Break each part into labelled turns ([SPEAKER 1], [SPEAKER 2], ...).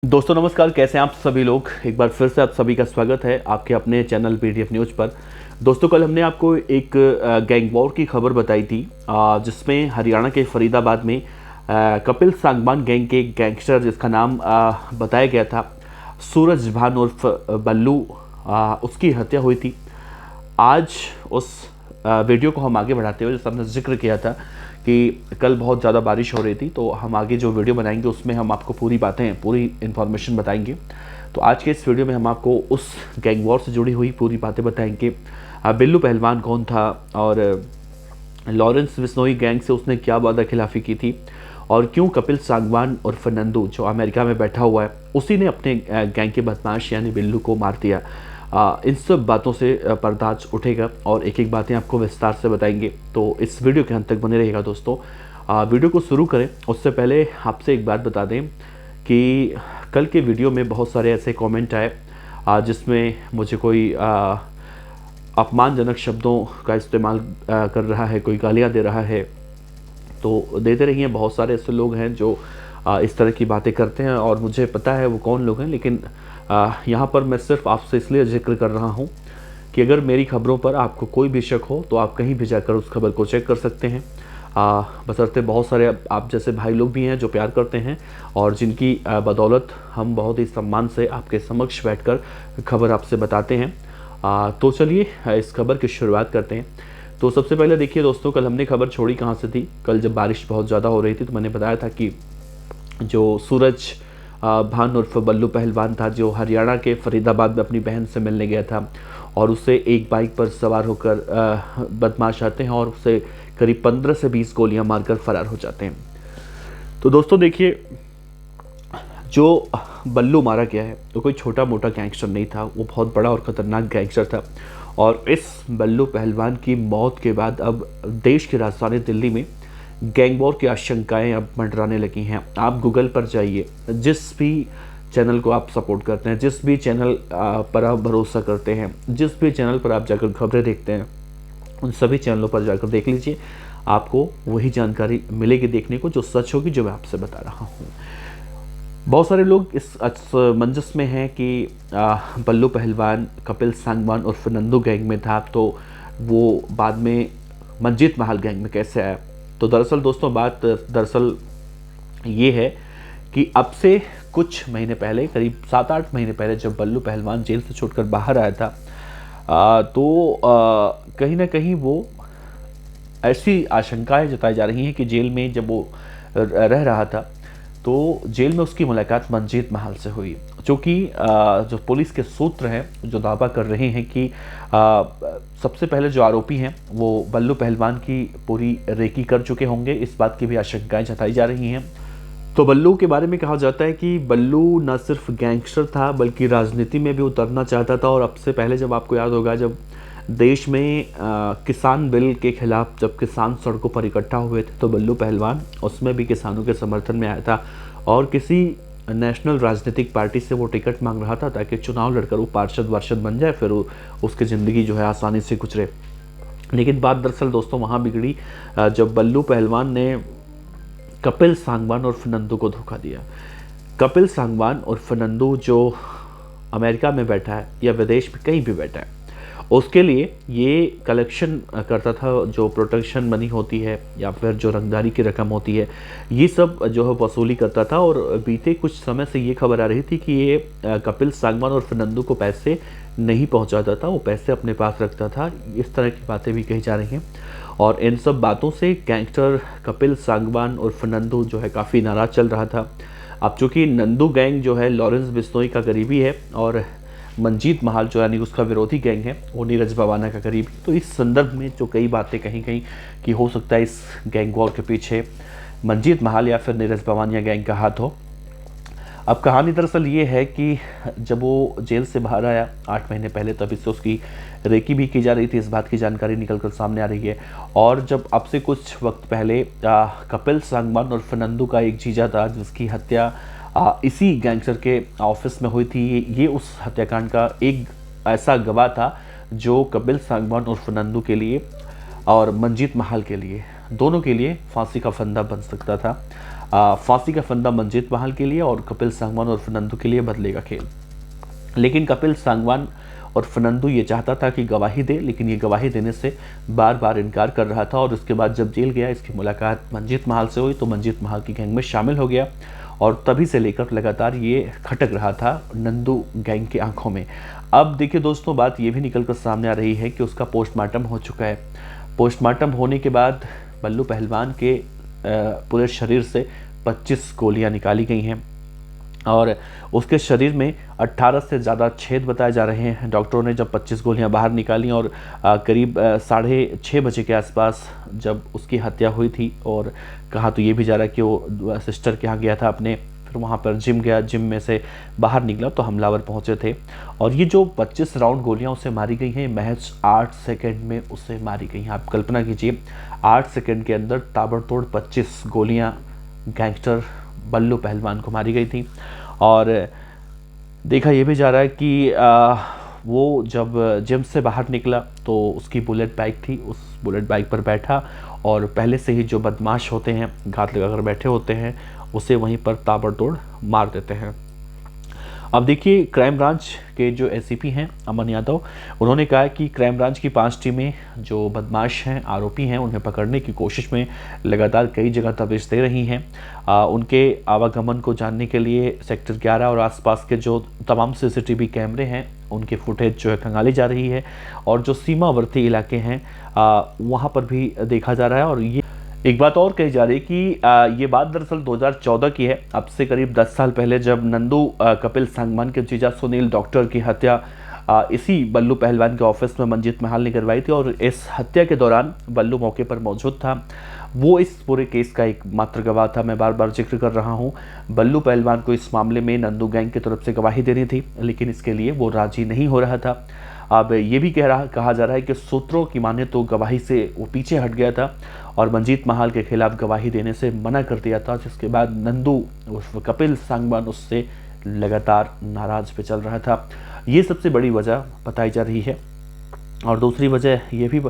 [SPEAKER 1] दोस्तों नमस्कार, कैसे हैं आप सभी लोग। एक बार फिर से आप सभी का स्वागत है आपके अपने चैनल पीडीएफ न्यूज़ पर। दोस्तों कल हमने आपको एक गैंग वॉर की खबर बताई थी, जिसमें हरियाणा के फरीदाबाद में कपिल सांगवान गैंग के गैंगस्टर जिसका नाम बताया गया था सूरज भान उर्फ बल्लू, उसकी हत्या हुई थी। आज उस वीडियो को हम आगे बढ़ाते हुए, जैसे हमने जिक्र किया था कि कल बहुत ज़्यादा बारिश हो रही थी, तो हम आगे जो वीडियो बनाएंगे उसमें हम आपको पूरी बातें, पूरी इन्फॉर्मेशन बताएंगे। तो आज के इस वीडियो में हम आपको उस गैंग वॉर से जुड़ी हुई पूरी बातें बताएंगे। बिल्लू पहलवान कौन था और लॉरेंस बिश्नोई गैंग से उसने क्या वादा खिलाफी की थी, और क्यों कपिल सांगवान और फर्नांडो जो अमेरिका में बैठा हुआ है उसी ने अपने गैंग के बदमाश यानी बिल्लू को मार दिया। इन सब बातों से पर्दाज उठेगा और एक एक बातें आपको विस्तार से बताएंगे। तो इस वीडियो के अंत तक बने रहेगा दोस्तों। वीडियो को शुरू करें उससे पहले आपसे एक बात बता दें कि कल के वीडियो में बहुत सारे ऐसे कमेंट आए जिसमें मुझे कोई अपमानजनक शब्दों का इस्तेमाल कर रहा है, कोई गालियाँ दे रहा है। तो देते रहिए, बहुत सारे ऐसे लोग हैं जो इस तरह की बातें करते हैं और मुझे पता है वो कौन लोग हैं, लेकिन यहाँ पर मैं सिर्फ आपसे इसलिए जिक्र कर रहा हूँ कि अगर मेरी खबरों पर आपको कोई भी शक हो तो आप कहीं भी जाकर उस खबर को चेक कर सकते हैं। बशर्ते बहुत सारे आप जैसे भाई लोग भी हैं जो प्यार करते हैं और जिनकी बदौलत हम बहुत ही सम्मान से आपके समक्ष बैठकर खबर आपसे बताते हैं। तो चलिए इस खबर की शुरुआत करते हैं। तो सबसे पहले देखिए दोस्तों, कल हमने खबर छोड़ी कहाँ से थी। कल जब बारिश बहुत ज़्यादा हो रही थी तो मैंने बताया था कि जो सूरज भान उर्फ बल्लू पहलवान था, जो हरियाणा के फरीदाबाद में अपनी बहन से मिलने गया था और उससे एक बाइक पर सवार होकर बदमाश आते हैं और उसे करीब 15 से 20 गोलियां मारकर फरार हो जाते हैं। तो दोस्तों देखिए, जो बल्लू मारा गया है तो कोई छोटा मोटा गैंगस्टर नहीं था, वो बहुत बड़ा और ख़तरनाक गैंगस्टर था। और इस बल्लू पहलवान की मौत के बाद अब देश की राजधानी दिल्ली में गैंग वॉर की आशंकाएं अब मंडराने लगी हैं। आप गूगल पर जाइए, जिस भी चैनल को आप सपोर्ट करते हैं, जिस भी चैनल पर आप भरोसा करते हैं, जिस भी चैनल पर आप जाकर खबरें देखते हैं, उन सभी चैनलों पर जाकर देख लीजिए, आपको वही जानकारी मिलेगी देखने को जो सच होगी, जो मैं आपसे बता रहा हूँ। बहुत सारे लोग इस मंजस में हैं कि बल्लू पहलवान कपिल सांगवान और फर्नांडो गैंग में था, तो वो बाद में मंजीत महल गैंग में कैसे आया। तो दरअसल दोस्तों बात दरअसल ये है कि अब से कुछ महीने पहले, करीब 7-8 महीने पहले, जब बल्लू पहलवान जेल से छूटकर बाहर आया था, तो कहीं ना कहीं वो ऐसी आशंकाएं जताई जा रही हैं कि जेल में जब वो रह रहा था तो जेल में उसकी मुलाकात मंजीत महल से हुई, जो कि जो पुलिस के सूत्र हैं जो दावा कर रहे हैं कि सबसे पहले जो आरोपी हैं वो बल्लू पहलवान की पूरी रेकी कर चुके होंगे। इस बात की भी आशंकाएं जताई जा रही हैं। तो बल्लू के बारे में कहा जाता है कि बल्लू न सिर्फ गैंगस्टर था बल्कि राजनीति में भी उतरना चाहता था। और अब से पहले, जब आपको याद होगा, जब देश में किसान बिल के खिलाफ जब किसान सड़कों पर इकट्ठा हुए थे तो बल्लू पहलवान उसमें भी किसानों के समर्थन में आया था और किसी नेशनल राजनीतिक पार्टी से वो टिकट मांग रहा था ताकि चुनाव लड़कर वो पार्षद वार्षद बन जाए, फिर उसकी ज़िंदगी जो है आसानी से गुजरे। लेकिन बात दरअसल दोस्तों वहाँ बिगड़ी जब बल्लू पहलवान ने कपिल सांगवान और फर्नांडो को धोखा दिया। कपिल सांगवान और फर्नांडो जो अमेरिका में बैठा है या विदेश में कहीं भी बैठा है, उसके लिए ये कलेक्शन करता था, जो प्रोटेक्शन मनी होती है या फिर जो रंगदारी की रकम होती है, ये सब जो है वसूली करता था। और बीते कुछ समय से ये खबर आ रही थी कि ये कपिल सांगवान और फर्नांडो को पैसे नहीं पहुंचाता था, वो पैसे अपने पास रखता था। इस तरह की बातें भी कही जा रही हैं और इन सब बातों से गैंगस्टर कपिल सांगवान और फर्नांडो जो है काफ़ी नाराज़ चल रहा था। अब चूँकि नंदू गैंग जो है लॉरेंस बिश्नोई का करीबी है और मंजीत महल जो यानी उसका विरोधी गैंग है वो नीरज भवाना का करीबी, तो इस संदर्भ में जो कई बातें कहीं कहीं कि हो सकता है इस गैंग वॉर के पीछे मंजीत महल या फिर नीरज भवानिया गैंग का हाथ हो। अब कहानी दरअसल ये है कि जब वो जेल से बाहर आया 8 महीने पहले, तभी से उसकी रेकी भी की जा रही थी, इस बात की जानकारी निकलकर सामने आ रही है। और जब अब से कुछ वक्त पहले कपिल सांगवान और फर्नांडो का एक जीजा था जिसकी हत्या इसी गैंगस्टर के ऑफिस में हुई थी, ये उस हत्याकांड का एक ऐसा गवाह था जो कपिल सांगवान और फर्नांडो के लिए और मंजीत महल के लिए, दोनों के लिए फांसी का फंदा बन सकता था। फांसी का फंदा मंजीत महाल के लिए और कपिल सांगवान और फर्नांडो के लिए बदलेगा खेल। लेकिन कपिल सांगवान और फर्नांडो ये चाहता था कि गवाही दे, लेकिन ये गवाही देने से बार बार इनकार कर रहा था। और उसके बाद जब जेल गया, इसकी मुलाकात मंजीत महाल से हुई तो मंजीत महाल की गैंग में शामिल हो गया और तभी से लेकर लगातार ये खटक रहा था नंदू गैंग की आंखों में। अब देखिए दोस्तों, बात ये भी निकलकर सामने आ रही है कि उसका पोस्टमार्टम हो चुका है। पोस्टमार्टम होने के बाद बल्लू पहलवान के पूरे शरीर से 25 गोलियां निकाली गई हैं और उसके शरीर में 18 से ज़्यादा छेद बताए जा रहे हैं। डॉक्टरों ने जब 25 गोलियां बाहर निकाली और करीब 6:30 बजे के आसपास जब उसकी हत्या हुई थी, और कहा तो ये भी जा रहा है कि वो सिस्टर के यहाँ गया था अपने, फिर वहाँ पर जिम गया, जिम में से बाहर निकला तो हमलावर पहुँचे थे और ये जो 25 राउंड गोलियाँ उसे मारी गई हैं, महज 8 सेकेंड में उसे मारी गई हैं। आप कल्पना कीजिए, 8 सेकेंड के अंदर ताबड़तोड़ 25 गोलियाँ गैंगस्टर बल्लू पहलवान को मारी गई थी। और देखा यह भी जा रहा है कि वो जब जिम से बाहर निकला तो उसकी बुलेट बाइक थी, उस बुलेट बाइक पर बैठा और पहले से ही जो बदमाश होते हैं, घात लगाकर बैठे होते हैं, उसे वहीं पर ताबड़तोड़ मार देते हैं। अब देखिए, क्राइम ब्रांच के जो एसीपी हैं अमन यादव, उन्होंने कहा कि क्राइम ब्रांच की 5 टीमें जो बदमाश हैं, आरोपी हैं, उन्हें पकड़ने की कोशिश में लगातार कई जगह दबिश दे रही हैं। उनके आवागमन को जानने के लिए सेक्टर 11 और आसपास के जो तमाम सीसीटीवी कैमरे हैं, उनकी फुटेज जो है खंगाली जा रही है और जो सीमावर्ती इलाके हैं वहाँ पर भी देखा जा रहा है। और ये एक बात और कही जा रही है कि ये बात दरअसल 2014 की है, अब से करीब 10 साल पहले, जब नंदू कपिल सांगवान के जीजा सुनील डॉक्टर की हत्या इसी बल्लू पहलवान के ऑफिस में मंजीत महाल ने करवाई थी। और इस हत्या के दौरान बल्लू मौके पर मौजूद था, वो इस पूरे केस का एक मात्र गवाह था। मैं बार बार जिक्र कर रहा हूँ, बल्लू पहलवान को इस मामले में नंदू गैंग की तरफ से गवाही देनी थी, लेकिन इसके लिए वो राजी नहीं हो रहा था। अब ये भी कहा जा रहा है कि सूत्रों की माने तो गवाही से वो पीछे हट गया था और मंजीत महाल के खिलाफ गवाही देने से मना कर दिया था, जिसके बाद नंदू उर्फ कपिल सांगवान उससे लगातार नाराज पे चल रहा था। ये सबसे बड़ी वजह बताई जा रही है। और दूसरी वजह यह भी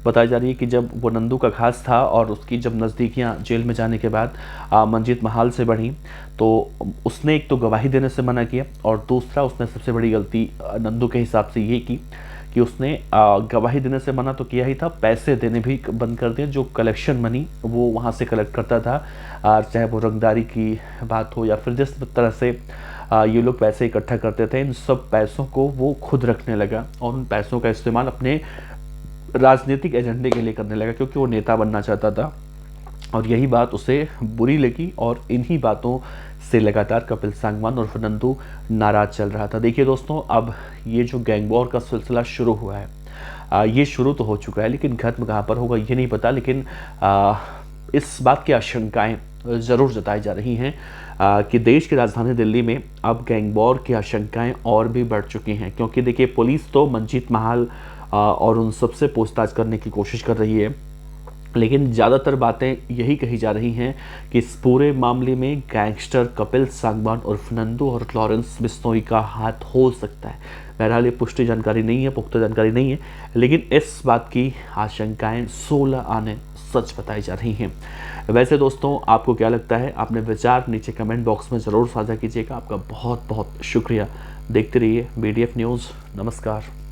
[SPEAKER 1] बताई जा रही है कि जब वो नंदू का खास था और उसकी जब नज़दीकियां जेल में जाने के बाद मंजीत महाल से बढ़ी, तो उसने एक तो गवाही देने से मना किया और दूसरा उसने सबसे बड़ी गलती नंदू के हिसाब से ये की कि उसने गवाही देने से मना तो किया ही था, पैसे देने भी बंद कर दिए। जो कलेक्शन मनी वो वहाँ से कलेक्ट करता था, चाहे वो रंगदारी की बात हो या फिर जिस तरह से ये लोग पैसे इकट्ठा करते थे, इन सब पैसों को वो खुद रखने लगा और उन पैसों का इस्तेमाल अपने राजनीतिक एजेंडे के लिए करने लगा, क्योंकि वो नेता बनना चाहता था। और यही बात उसे बुरी लगी और इन्हीं बातों से लगातार कपिल सांगवान और फर्नांडो नाराज चल रहा था। देखिए दोस्तों, अब ये जो गैंग वॉर का सिलसिला शुरू हुआ है, ये शुरू तो हो चुका है, लेकिन खत्म कहाँ पर होगा ये नहीं पता। लेकिन इस बात की आशंकाएं ज़रूर जताई जा रही हैं कि देश की राजधानी दिल्ली में अब गैंग वॉर की आशंकाएं और भी बढ़ चुकी हैं, क्योंकि देखिए, पुलिस तो मंजीत महाल और उन सबसे पूछताछ करने की कोशिश कर रही है, लेकिन ज़्यादातर बातें यही कही जा रही हैं कि इस पूरे मामले में गैंगस्टर कपिल सांगवान और फर्नांडो और लॉरेंस बिश्नोई का हाथ हो सकता है। बहरहाल ये पुष्टि जानकारी नहीं है, पुख्ता जानकारी नहीं है, लेकिन इस बात की आशंकाएं 16 आने सच बताई जा रही हैं। वैसे दोस्तों, आपको क्या लगता है? अपने विचार नीचे कमेंट बॉक्स में ज़रूर साझा कीजिएगा। आपका बहुत बहुत शुक्रिया। देखते रहिए BDF न्यूज़। नमस्कार।